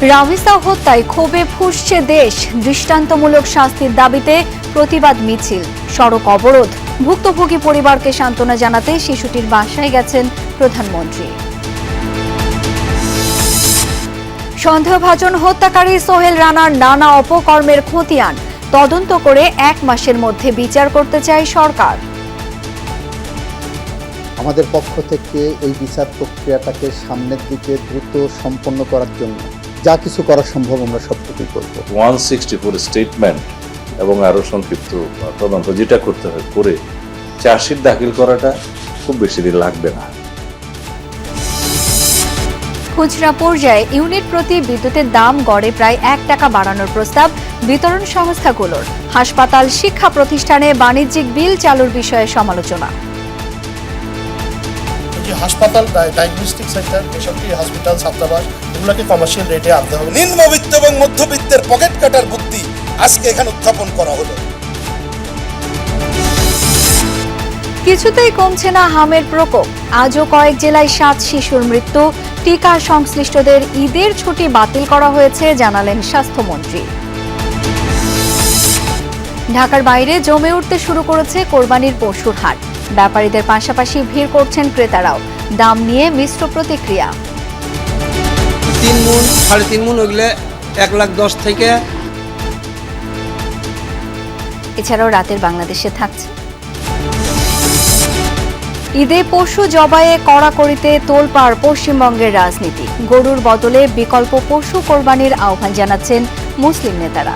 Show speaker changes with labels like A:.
A: রামিসা হত্যায় ক্ষোভে ফুঁসছে দেশ। দৃষ্টান্তমূলক শাস্তির দাবিতে প্রতিবাদ মিছিল, সড়ক অবরোধ। ভুক্তভোগী পরিবারকে সান্ত্বনা জানাতে শিশুটির বাসায় গেছেন প্রধানমন্ত্রী। সন্দেহভাজন হত্যাকারী সোহেল রানার নানা অপকর্মের খতিয়ান তদন্ত করে 1 মাসের মধ্যে বিচার করতে চায় সরকার।
B: আমাদের পক্ষ থেকে এই বিচার প্রক্রিয়াটাকে সামনের দিকে দ্রুত সম্পন্ন করার জন্য যা কিছু করা সম্ভব আমরা সবটুকুই করব।
C: 164 স্টেটমেন্ট এবং আরো সংক্ষিপ্ত তদন্ত যেটা করতে হয় করে চার্জশিট দাখিল করাটা খুব বেশি দিন লাগবে না।
A: খুচরা পর্যায়ে ইউনিট প্রতি বিদ্যুতের দাম গড়ে প্রায় 1 টাকা বাড়ানোর প্রস্তাব বিতরণ সংস্থাগুলোর। হাসপাতাল, শিক্ষা প্রতিষ্ঠানে বাণিজ্যিক বিল চালুর বিষয়ে সমালোচনা।
D: হাসপাতাল, ডায়াগনস্টিক সেন্টার, বেসরকারি হসপিটাল, ছাত্রাবাস এগুলোকে কমার্শিয়াল রেটে আনতে হবে।
E: নিম্নবিত্ত এবং মধ্যবিত্তের পকেট কাটার বুদ্ধি আজকে এখানে উত্থাপন করা হলো।
A: কিছুতেই কমছে না হামের প্রকোপ। আজও কয়েক জেলায় 7 শিশুর মৃত্যু। টিকা সংশ্লিষ্টদের ঈদের ছুটি বাতিল করা হয়েছে জানালেন স্বাস্থ্যমন্ত্রী। ঢাকার বাইরে জমে উঠতে শুরু করেছে কোরবানির পশুর হাট। ব্যাপারীদের পাশাপাশি ভিড় করছেন ক্রেতারাও। দাম নিয়ে মিশ্র প্রতিক্রিয়া।
F: 3 মণ, 3.5 মণ ওগুলো 1,10,000 থেকে।
A: এছাড়াও রাতের বাংলাদেশে থাকছে ঈদে পশু জবাইয়ে কড়াকড়িতে তোলপাড় পশ্চিমবঙ্গের রাজনীতি। গরুর বদলে বিকল্প পশু কোরবানির আহ্বান জানাচ্ছেন মুসলিম নেতারা।